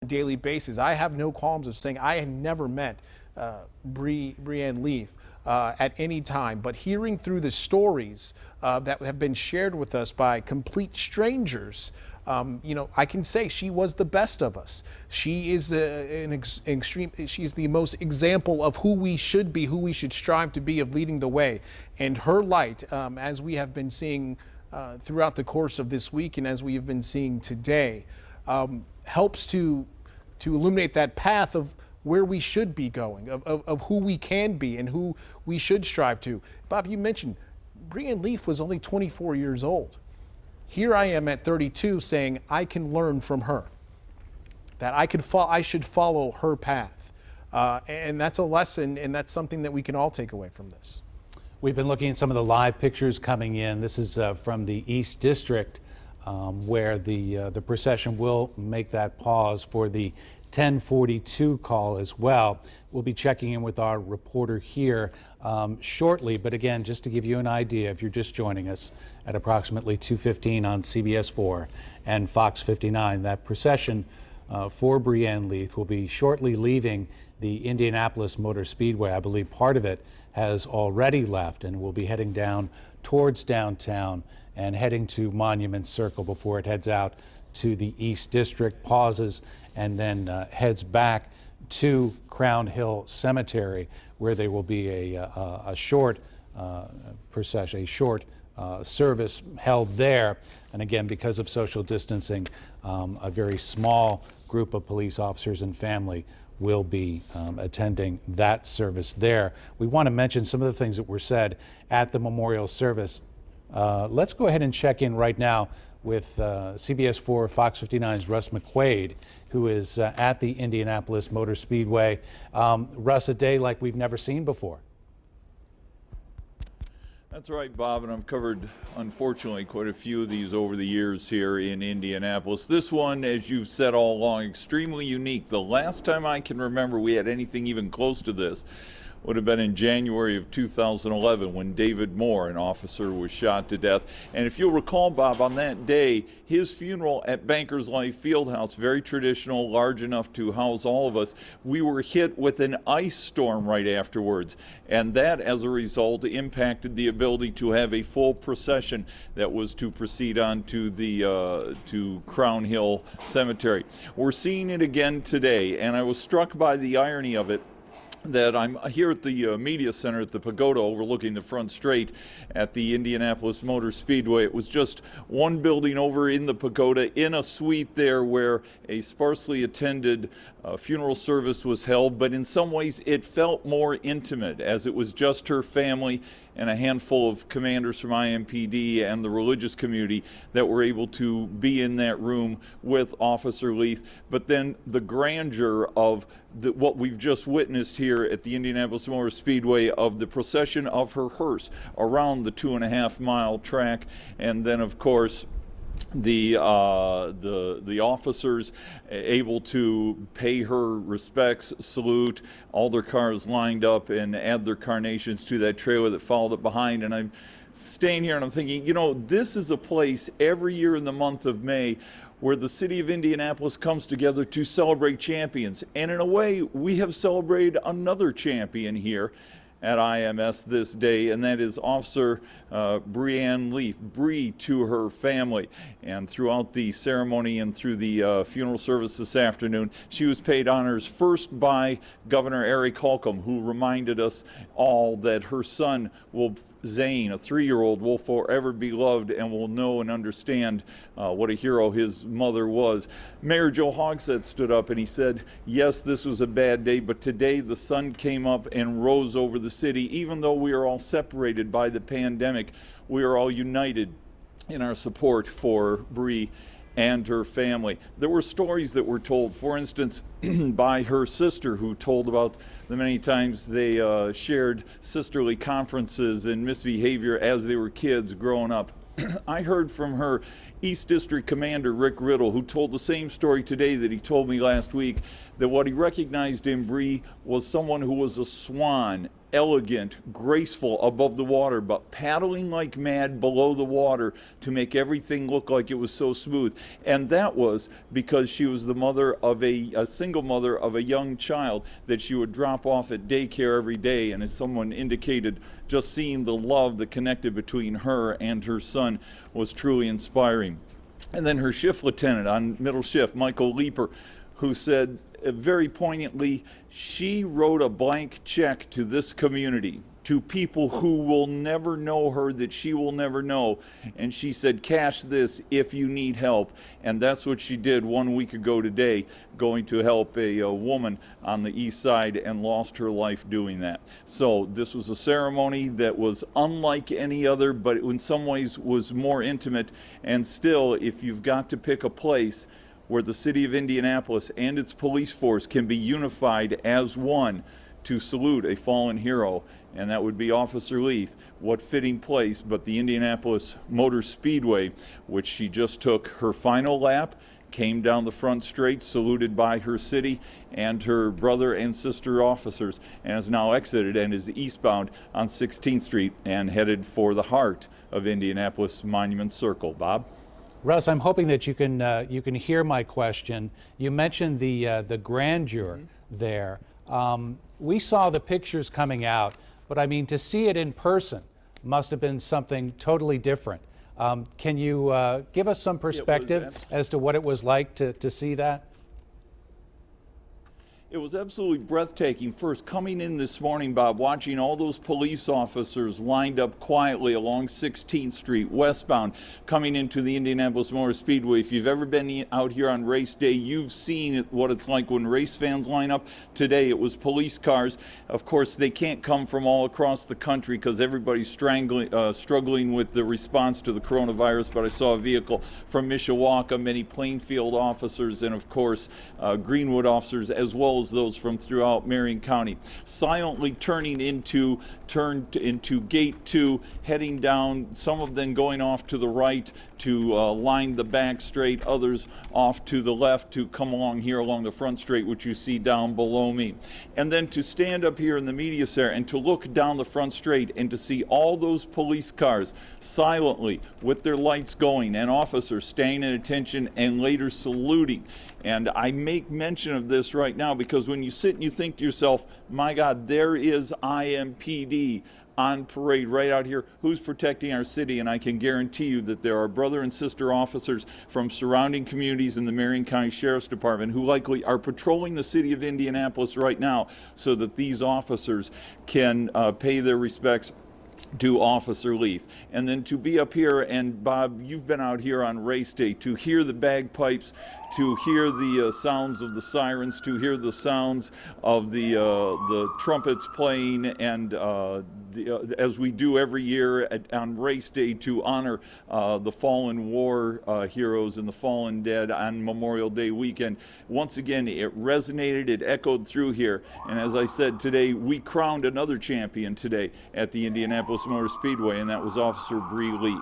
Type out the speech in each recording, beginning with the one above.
daily basis. I have no qualms of saying I had never met Breanne Leaf at any time, but hearing through the stories that have been shared with us by complete strangers, I can say she was the best of us. She is she's the most example of who we should be, who we should strive to be, of leading the way. And her light, as we have been seeing throughout the course of this week and as we have been seeing today, helps to illuminate that path of where we should be going, of who we can be and who we should strive to. Bob, you mentioned Breanne Leaf was only 24 years old. Here I am at 32 saying I can learn from her, that I should follow her path. And that's a lesson, and that's something that we can all take away from this. We've been looking at some of the live pictures coming in. This is from the East District, where the procession will make that pause for the 1042 call as well. We'll be checking in with our reporter here shortly, but again, just to give you an idea, if you're just joining us at approximately 2:15 on CBS 4 and Fox 59, that procession for Breanne Leaf will be shortly leaving the Indianapolis Motor Speedway. I believe part of it has already left and will be heading down towards downtown and heading to Monument Circle before it heads out to the East District, pauses, and then heads back to Crown Hill Cemetery, where there will be a short procession, a short service held there. And again, because of social distancing, a very small group of police officers and family will be attending that service there. We want to mention some of the things that were said at the memorial service. Let's go ahead and check in right now with CBS 4 Fox 59's Russ McQuaid, who is at the Indianapolis Motor Speedway. Russ, a day like we've never seen before. That's right, Bob, and I've covered, unfortunately, quite a few of these over the years here in Indianapolis. This one, as you've said all along, extremely unique. The last time I can remember we had anything even close to this would have been in January of 2011 when David Moore, an officer, was shot to death. And if you'll recall, Bob, on that day, his funeral at Bankers Life Fieldhouse, very traditional, large enough to house all of us, we were hit with an ice storm right afterwards. And that, as a result, impacted the ability to have a full procession that was to proceed on to the to Crown Hill Cemetery. We're seeing it again today, and I was struck by the irony of it, that I'm here at the media center at the Pagoda overlooking the front straight at the Indianapolis Motor Speedway. It was just one building over in the Pagoda in a suite there where a sparsely attended funeral service was held, but in some ways it felt more intimate as it was just her family and a handful of commanders from IMPD and the religious community that were able to be in that room with Officer Leaf. But then the grandeur of what we've just witnessed here at the Indianapolis Motor Speedway of the procession of her hearse around the 2.5-mile track, and then of course the officers able to pay her respects, salute, all their cars lined up and add their carnations to that trailer that followed it behind. And I'm staying here and I'm thinking, this is a place every year in the month of May where the city of Indianapolis comes together to celebrate champions. And in a way, we have celebrated another champion here at IMS this day, and that is Officer Breanne Leaf, Bree to her family. And throughout the ceremony and through the funeral service this afternoon, she was paid honors first by Governor Eric Holcomb, who reminded us all that her son Zane, a 3-year-old, will forever be loved and will know and understand what a hero his mother was. Mayor Joe Hogsett stood up and he said, yes, this was a bad day, but today the sun came up and rose over the city. Even though we are all separated by the pandemic, we are all united in our support for Bree and her family. There were stories that were told, for instance, by her sister, who told about the many times they shared sisterly conferences and misbehavior as they were kids growing up. I heard from her East District Commander Rick Riddle, who told the same story today that he told me last week, that what he recognized in Bree was someone who was a swan, elegant, graceful above the water, but paddling like mad below the water to make everything look like it was so smooth. And that was because she was the mother of a single mother of a young child that she would drop off at daycare every day. And as someone indicated, just seeing the love that connected between her and her son was truly inspiring. And then her shift lieutenant on middle shift, Michael Leeper, who said very poignantly, she wrote a blank check to this community, to people who will never know her, that she will never know. And she said, cash this if you need help. And that's what she did 1 week ago today, going to help a woman on the east side and lost her life doing that. So this was a ceremony that was unlike any other, but in some ways was more intimate. And still, if you've got to pick a place where the city of Indianapolis and its police force can be unified as one to salute a fallen hero, and that would be Officer Leith, what fitting place but the Indianapolis Motor Speedway, which she just took her final lap, came down the front straight, saluted by her city and her brother and sister officers, and has now exited and is eastbound on 16th Street and headed for the heart of Indianapolis Monument Circle. Bob? Russ, I'm hoping that you can hear my question. You mentioned the grandeur there. We saw the pictures coming out, but I mean, to see it in person must have been something totally different. Can you give us some perspective as to what it was like to see that? It was absolutely breathtaking. First, coming in this morning, Bob, watching all those police officers lined up quietly along 16th Street, westbound, coming into the Indianapolis Motor Speedway. If you've ever been out here on race day, you've seen what it's like when race fans line up. Today, it was police cars. Of course, they can't come from all across the country because everybody's struggling with the response to the coronavirus, but I saw a vehicle from Mishawaka, many Plainfield officers, and of course, Greenwood officers, as well as those from throughout Marion County, silently turning into gate 2, heading down, some of them going off to the right to line the back straight, others off to the left to come along here along the front straight, which you see down below me. And then to stand up here in the media center and to look down the front straight and to see all those police cars silently with their lights going and officers staying at attention and later saluting. And I make mention of this right now because when you sit and you think to yourself, my God, there is IMPD on parade right out here. Who's protecting our city? And I can guarantee you that there are brother and sister officers from surrounding communities in the Marion County Sheriff's Department who likely are patrolling the city of Indianapolis right now so that these officers can pay their respects to Officer Leith. And then to be up here, and Bob, you've been out here on race day, to hear the bagpipes, to hear the sounds of the sirens, to hear the sounds of the trumpets playing, and as we do every year on race day to honor the fallen war heroes and the fallen dead on Memorial Day weekend. Once again, it resonated, it echoed through here, and as I said today, we crowned another champion today at the Indianapolis Motor Speedway, and that was Officer Bree Leith.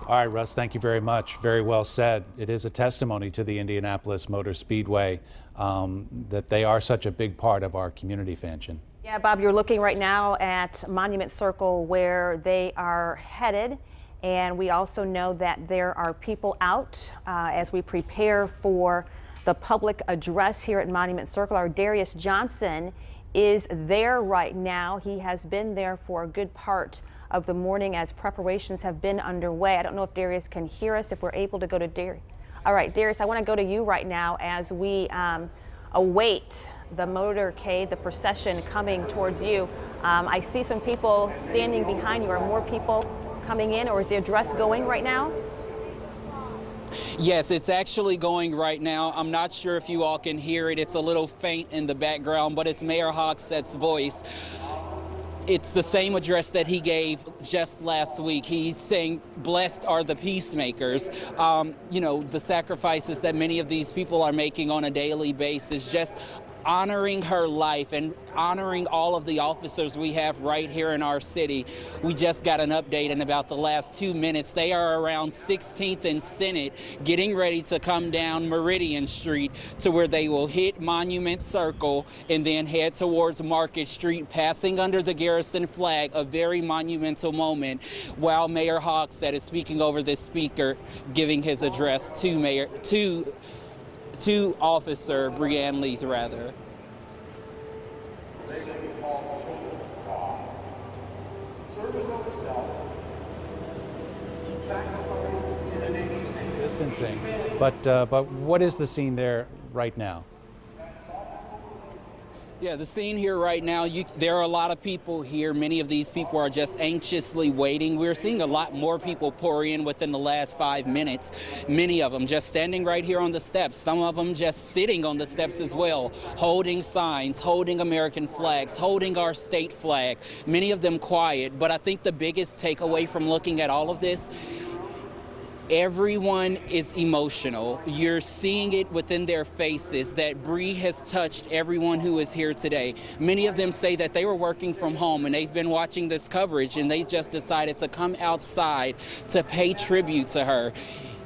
All right, Russ, thank you very much. Very well said. It is a testimony to the Indianapolis Motor Speedway that they are such a big part of our community, Fanchon. Yeah, Bob, you're looking right now at Monument Circle where they are headed. And we also know that there are people out as we prepare for the public address here at Monument Circle. Our Darius Johnson is there right now. He has been there for a good part of the morning as preparations have been underway. I don't know if Darius can hear us, if we're able to go to Darius. All right, Darius, I want to go to you right now as we await the motorcade, the procession coming towards you. I see some people standing behind you. Are more people coming in, or is the address going right now? Yes, it's actually going right now. I'm not sure if you all can hear it. It's a little faint in the background, but it's Mayor Hochstadt's voice. It's the same address that he gave just last week. He's saying, blessed are the peacemakers. You know, the sacrifices that many of these people are making on a daily basis, just honoring her life and honoring all of the officers we have right here in our city. We just got an update in about the last 2 minutes. They are around 16th and Senate, getting ready to come down Meridian Street to where they will hit Monument Circle and then head towards Market Street, passing under the Garrison flag, a very monumental moment, while Mayor Hogsett is speaking over the speaker, giving his address to Officer Breann Leath, rather. Distancing, but what is the scene there right now? Yeah, the scene here right now, there are a lot of people here. Many of these people are just anxiously waiting. We're seeing a lot more people pour in within the last 5 minutes. Many of them just standing right here on the steps. Some of them just sitting on the steps as well, holding signs, holding American flags, holding our state flag. Many of them quiet, but I think the biggest takeaway from looking at all of this, everyone is emotional. You're seeing it within their faces that Bree has touched everyone who is here today. Many of them say that they were working from home and they've been watching this coverage and they just decided to come outside to pay tribute to her.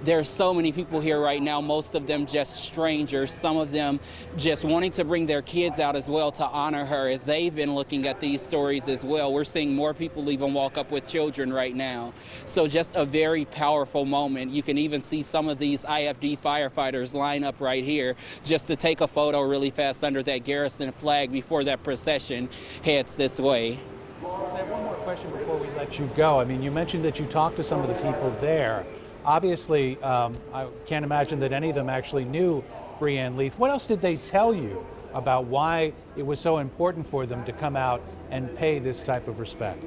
There are so many people here right now, most of them just strangers, some of them just wanting to bring their kids out as well to honor her as they've been looking at these stories as well. We're seeing more people even walk up with children right now. So just a very powerful moment. You can even see some of these IFD firefighters line up right here just to take a photo really fast under that Garrison flag before that procession heads this way. I have one more question before we let you go. I mean, you mentioned that you talked to some of the people there. Obviously, I can't imagine that any of them actually knew Breann Leath. What else did they tell you about why it was so important for them to come out and pay this type of respect?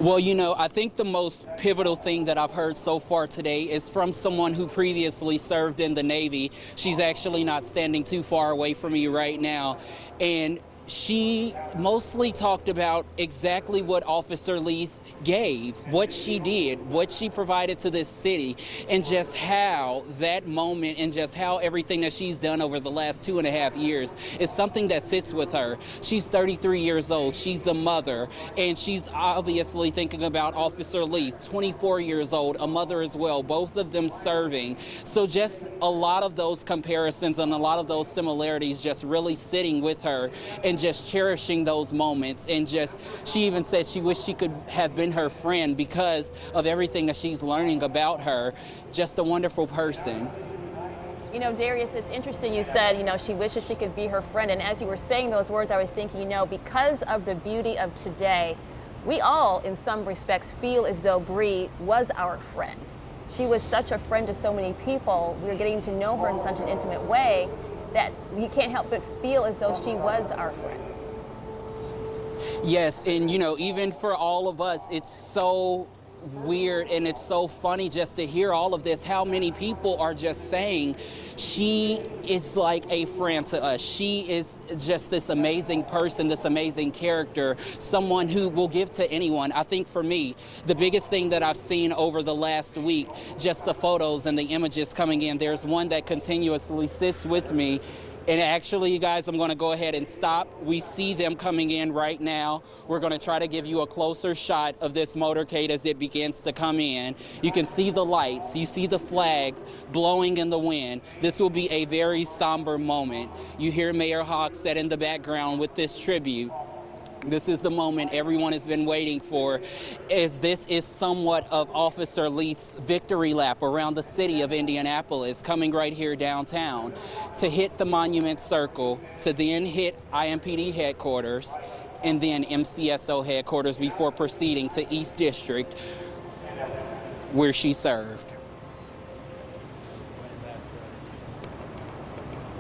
Well, you know, I think the most pivotal thing that I've heard so far today is from someone who previously served in the Navy. She's actually not standing too far away from me right now. And she mostly talked about exactly what Officer Leath gave, what she did, what she provided to this city, and just how that moment and just how everything that she's done over the last 2.5 years is something that sits with her. She's 33 years old, she's a mother, and she's obviously thinking about Officer Leath, 24 years old, a mother as well, both of them serving. So just a lot of those comparisons and a lot of those similarities just really sitting with her and just cherishing those moments. And just, she even said she wished she could have been her friend because of everything that she's learning about her. Just a wonderful person. You know, Darius, it's interesting you said, you know, she wishes she could be her friend. And as you were saying those words, I was thinking, you know, because of the beauty of today, we all, in some respects, feel as though Bree was our friend. She was such a friend to so many people. We were getting to know her in such an intimate way that you can't help but feel as though she was our friend. Yes, and you know, even for all of us, it's so weird and it's so funny just to hear all of this, how many people are just saying she is like a friend to us. She is just this amazing person, this amazing character, someone who will give to anyone. I think for me, the biggest thing that I've seen over the last week, just the photos and the images coming in, there's one that continuously sits with me. And actually, you guys, I'm going to go ahead and stop. We see them coming in right now. We're going to try to give you a closer shot of this motorcade as it begins to come in. You can see the lights. You see the flag blowing in the wind. This will be a very somber moment. You hear Mayor Hogsett in the background with this tribute. This is the moment everyone has been waiting for, as this is somewhat of Officer Leath's victory lap around the city of Indianapolis, coming right here downtown to hit the Monument Circle, to then hit IMPD headquarters, and then MCSO headquarters before proceeding to East District, where she served.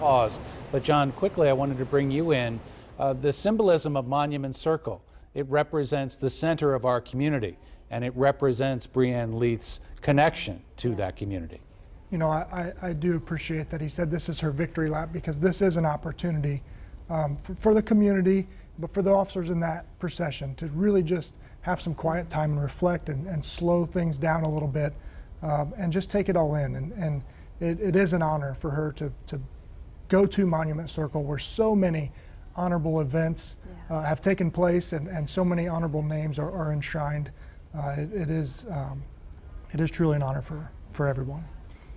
Pause. But John, quickly, I wanted to bring you in. The symbolism of Monument Circle, it represents the center of our community, and it represents Breann Leath's connection to that community. You know, I do appreciate that he said this is her victory lap, because this is an opportunity for the community, but for the officers in that procession to really just have some quiet time and reflect and slow things down a little bit and just take it all in. And it is an honor for her to go to Monument Circle where so many honorable events have taken place and so many honorable names are enshrined. It is truly an honor for everyone.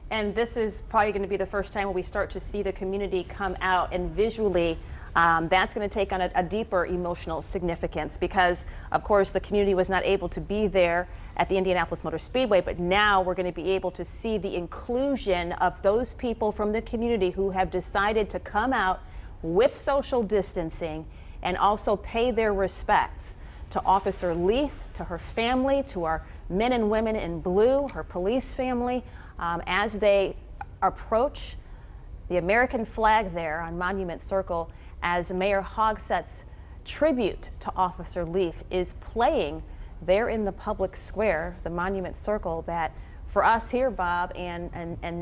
And this is probably going to be the first time when we start to see the community come out, and visually that's going to take on a deeper emotional significance, because of course the community was not able to be there at the Indianapolis Motor Speedway, but now we're going to be able to see the inclusion of those people from the community who have decided to come out with social distancing and also pay their respects to Officer Leaf, to her family, to our men and women in blue, her police family, as they approach the American flag there on Monument Circle, as Mayor Hogsett's tribute to Officer Leaf is playing there in the public square, the Monument Circle, that for us here, Bob and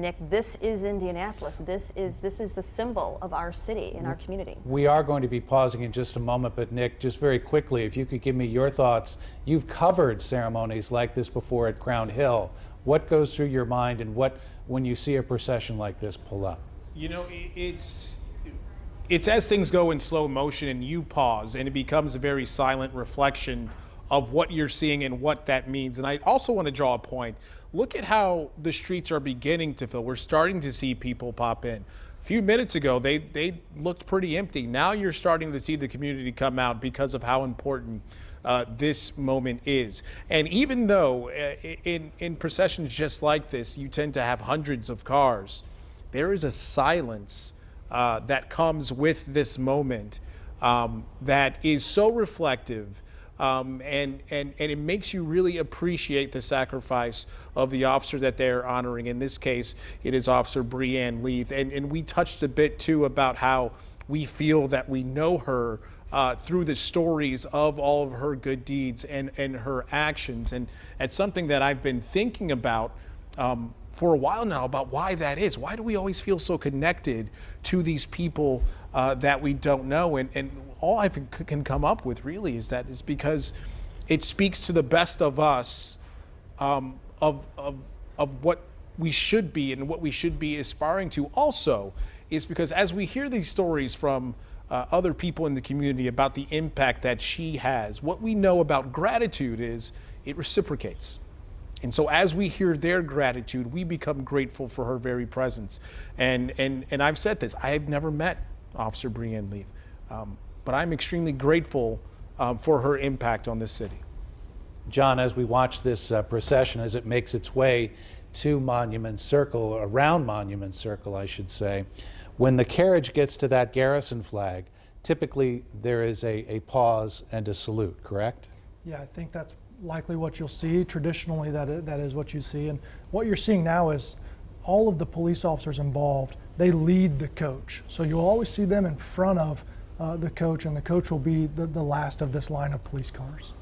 Nick, this is Indianapolis. This is the symbol of our city and our community. We are going to be pausing in just a moment, but Nick, just very quickly, if you could give me your thoughts. You've covered ceremonies like this before at Crown Hill. What goes through your mind, and what, when you see a procession like this pull up? You know, it's as things go in slow motion and you pause, and it becomes a very silent reflection of what you're seeing and what that means. And I also want to draw a point. Look at how the streets are beginning to fill. We're starting to see people pop in. A few minutes ago, they looked pretty empty. Now you're starting to see the community come out because of how important this moment is. And even though in processions just like this, you tend to have hundreds of cars, there is a silence that comes with this moment that is so reflective. And it makes you really appreciate the sacrifice of the officer that they're honoring. In this case, it is Officer Breanne Leaf. And we touched a bit too about how we feel that we know her through the stories of all of her good deeds and her actions. And it's something that I've been thinking about for a while now, about why that is. Why do we always feel so connected to these people that we don't know? And all I can come up with really is that is because it speaks to the best of us, of what we should be and what we should be aspiring to. Also is because as we hear these stories from other people in the community about the impact that she has, what we know about gratitude is it reciprocates. And so as we hear their gratitude, we become grateful for her very presence. And I've said this, I have never met Officer Breanne Leaf, but I'm extremely grateful for her impact on this city. John, as we watch this procession, as it makes its way to Monument Circle, around Monument Circle, I should say, when the carriage gets to that Garrison flag, typically there is a pause and a salute, correct? Yeah, I think that's likely what you'll see. Traditionally, that is what you see. And what you're seeing now is all of the police officers involved, they lead the coach. So you'll always see them in front of the coach, and the coach will be the last of this line of police cars.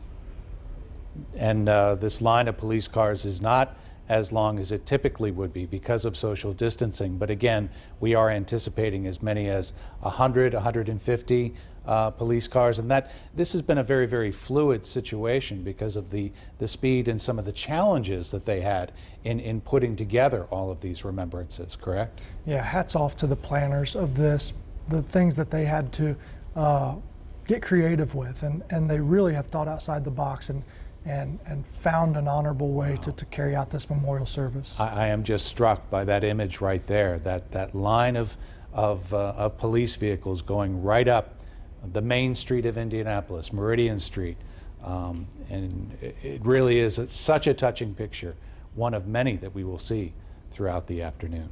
And this line of police cars is not as long as it typically would be because of social distancing. But again, we are anticipating as many as 100, 150 police cars, and that this has been a very, very fluid situation because of the speed and some of the challenges that they had in putting together all of these remembrances, correct? Yeah, hats off to the planners of this, the things that they had to get creative with, and they really have thought outside the box and found an honorable way to carry out this memorial service. I am just struck by that image right there, that line of police vehicles going right up the main street of Indianapolis, Meridian Street. And it really is such a touching picture, one of many that we will see throughout the afternoon.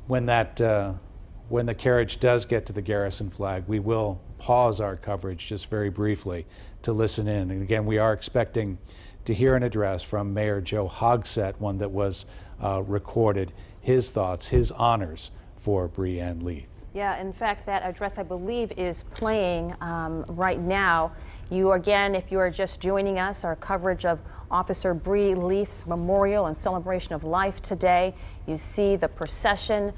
When the carriage does get to the Garrison flag, we will pause our coverage just very briefly to listen in. And again, we are expecting to hear an address from Mayor Joe Hogsett, one that was recorded, his thoughts, his honors for Breanne Leaf. Yeah, in fact, that address, I believe, is playing right now. You, again, if you are just joining us, our coverage of Officer Bree Leaf's memorial and celebration of life today. You see the procession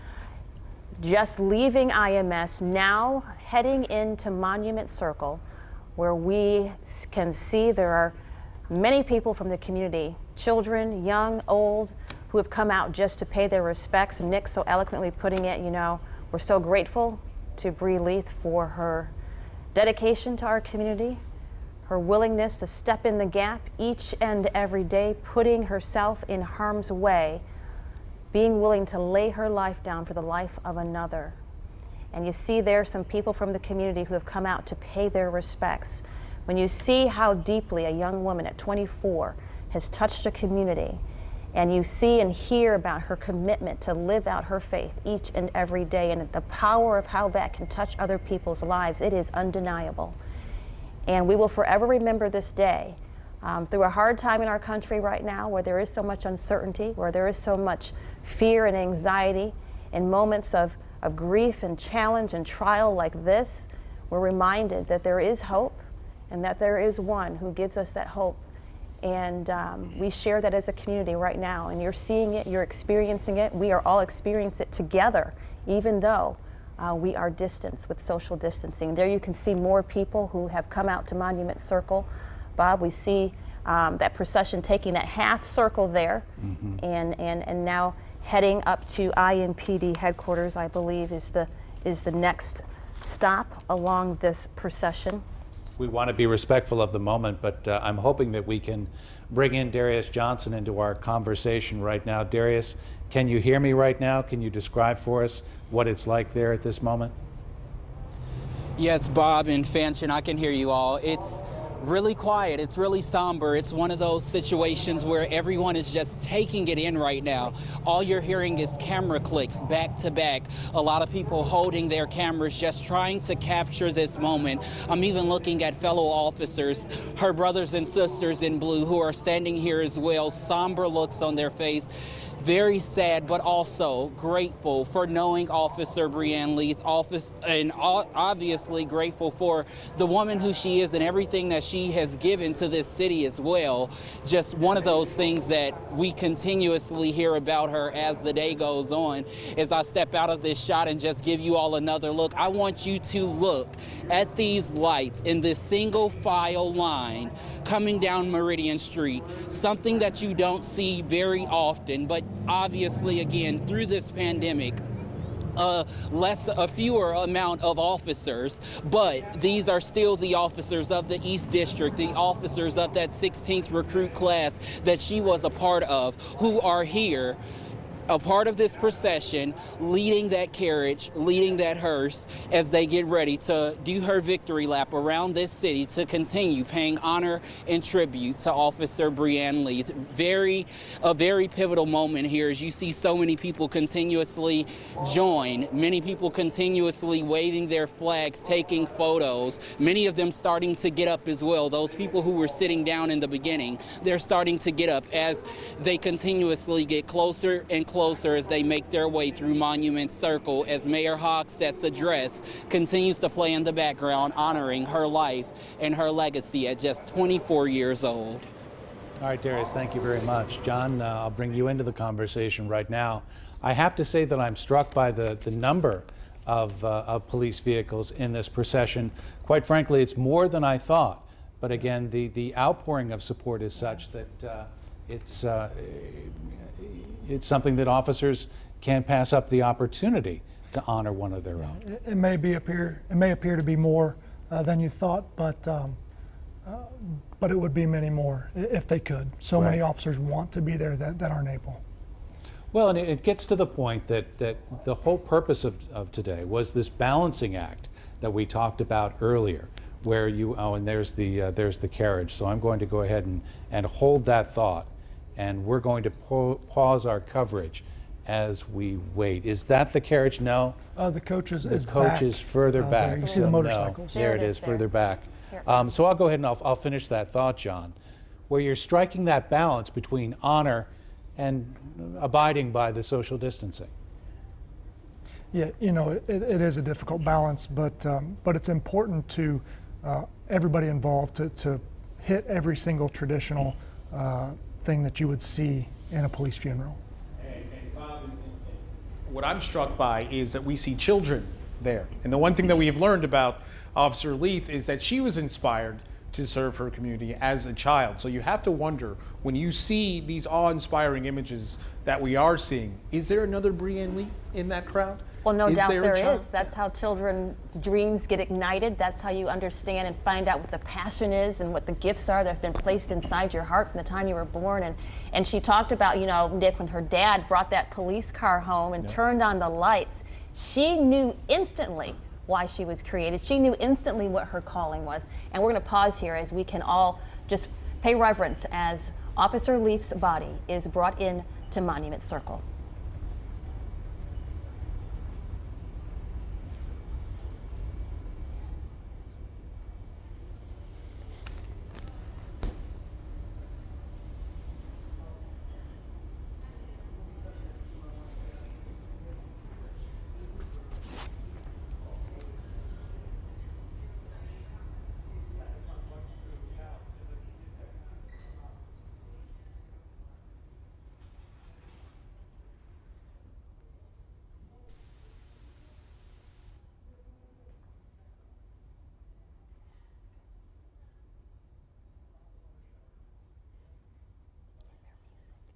just leaving IMS, now heading into Monument Circle, where we can see there are many people from the community, children, young, old, who have come out just to pay their respects. Nick so eloquently putting it, you know, we're so grateful to Bree Leith for her dedication to our community, her willingness to step in the gap each and every day, putting herself in harm's way, being willing to lay her life down for the life of another. And you see there some people from the community who have come out to pay their respects. When you see how deeply a young woman at 24 has touched a community, and you see and hear about her commitment to live out her faith each and every day, and the power of how that can touch other people's lives, it is undeniable. And we will forever remember this day through a hard time in our country right now, where there is so much uncertainty, where there is so much fear and anxiety. In moments of grief and challenge and trial like this, we're reminded that there is hope and that there is one who gives us that hope. And we share that as a community right now. And you're seeing it, you're experiencing it. We are all experiencing it together, even though we are distanced with social distancing. There you can see more people who have come out to Monument Circle. Bob, we see that procession taking that half circle there, and now heading up to IMPD headquarters, I believe, is the next stop along this procession. We want to be respectful of the moment, but I'm hoping that we can bring in Darius Johnson into our conversation right now. Darius, can you hear me right now? Can you describe for us what it's like there at this moment? Yes, Bob and Fanchon, I can hear you all. It's really quiet. It's really somber. It's one of those situations where everyone is just taking it in right now. All you're hearing is camera clicks back to back. A lot of people holding their cameras, just trying to capture this moment. I'm even looking at fellow officers, her brothers and sisters in blue, who are standing here as well, somber looks on their face. Very sad, but also grateful for knowing Officer Breann Leith, and obviously grateful for the woman who she is and everything that she has given to this city as well. Just one of those things that we continuously hear about her as the day goes on. As I step out of this shot and just give you all another look, I want you to look at these lights in this single file line coming down Meridian Street, something that you don't see very often, but obviously, again, through this pandemic, a fewer amount of officers, but these are still the officers of the East District, the officers of that 16th recruit class that she was a part of, who are here, a part of this procession, leading that carriage, leading that hearse as they get ready to do her victory lap around this city to continue paying honor and tribute to Officer Breann Leith. A very pivotal moment here as you see so many people continuously join, many people continuously waving their flags, taking photos, many of them starting to get up as well. Those people who were sitting down in the beginning, they're starting to get up as they continuously get closer and closer as they make their way through Monument Circle, as Mayor Hochstadt's address continues to play in the background, honoring her life and her legacy at just 24 years old. All right, Darius, thank you very much. John, I'll bring you into the conversation right now. I have to say that I'm struck by the number of police vehicles in this procession. Quite frankly, it's more than I thought. But again, the outpouring of support is such that it's something that officers can't pass up the opportunity to honor one of their own. It may appear to be more than you thought, but it would be many more if they could. So many officers want to be there that aren't able. Well, and it gets to the point that the whole purpose of today was this balancing act that we talked about earlier, where and there's the carriage. So I'm going to go ahead and hold that thought, and we're going to pause our coverage as we wait. Is that the carriage? No. The coach is the coach back. is further back. You see the motorcycles. No. There it is, further back. So I'll go ahead and I'll finish that thought, John, where you're striking that balance between honor and abiding by the social distancing. Yeah, you know, it is a difficult balance, but it's important to everybody involved to hit every single traditional thing that you would see in a police funeral. And Bob, what I'm struck by is that we see children there. And the one thing that we have learned about Officer Leith is that she was inspired to serve her community as a child. So you have to wonder, when you see these awe-inspiring images that we are seeing, is there another Breanne Lee in that crowd? Well, no doubt there a there child? is. That's how children's dreams get ignited. That's how you understand and find out what the passion is and what the gifts are that have been placed inside your heart from the time you were born. And she talked about, Nick, when her dad brought that police car home and turned on the lights, she knew instantly why she was created. She knew instantly what her calling was. And we're going to pause here as we can all just pay reverence as Officer Leaf's body is brought in to Monument Circle.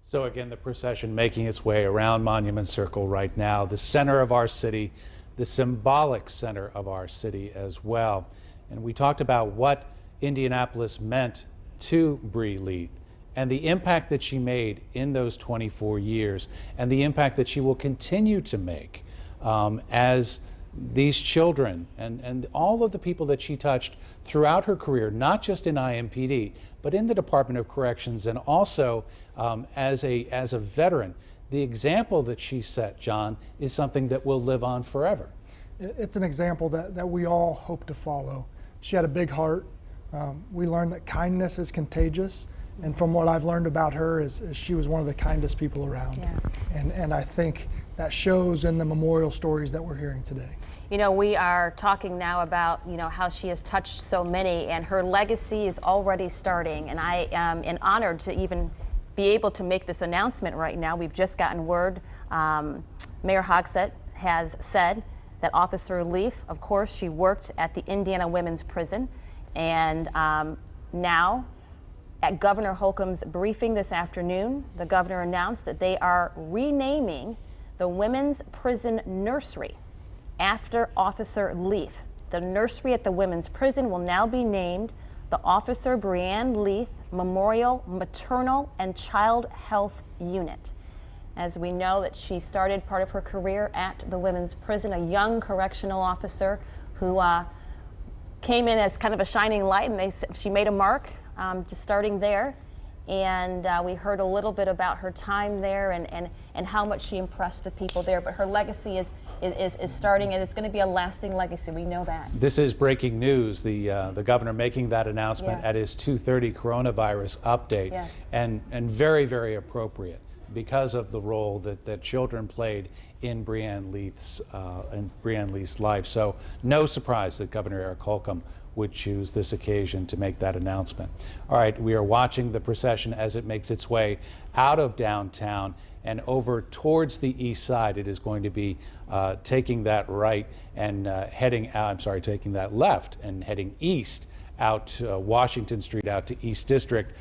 So again, the procession making its way around Monument Circle right now, the center of our city, the symbolic center of our city as well. And we talked about what Indianapolis meant to Bree Leith and the impact that she made in those 24 years and the impact that she will continue to make as these children and all of the people that she touched throughout her career, not just in IMPD, but in the Department of Corrections and also as a veteran. The example that she set, John, is something that will live on forever. It's an example that we all hope to follow. She had a big heart. We learned that kindness is contagious. And from what I've learned about her is she was one of the kindest people around. Yeah. And I think that shows in the memorial stories that we're hearing today. We are talking now about, how she has touched so many, and her legacy is already starting. And I am honored to even be able to make this announcement right now. We've just gotten word. Mayor Hogsett has said that Officer Leaf, of course, she worked at the Indiana Women's Prison. And now, at Governor Holcomb's briefing this afternoon, the governor announced that they are renaming the Women's Prison Nursery after Officer Leaf. The nursery at the Women's Prison will now be named the Officer Breanne Leith Memorial Maternal and Child Health Unit. As we know that she started part of her career at the Women's Prison, a young correctional officer who came in as kind of a shining light, and she made a mark just starting there. And we heard a little bit about her time there and how much she impressed the people there. But her legacy is starting, and it's going to be a lasting legacy. We know that. This is breaking news. The governor making that announcement Yeah. at his 2:30 coronavirus update, Yes. and very, very appropriate because of the role that children played in Breanne Leith's life. So no surprise that Governor Eric Holcomb would choose this occasion to make that announcement. All right, we are watching the procession as it makes its way out of downtown and over towards the east side. It is going to be taking that right and taking that left and heading east out to Washington Street, out to East District.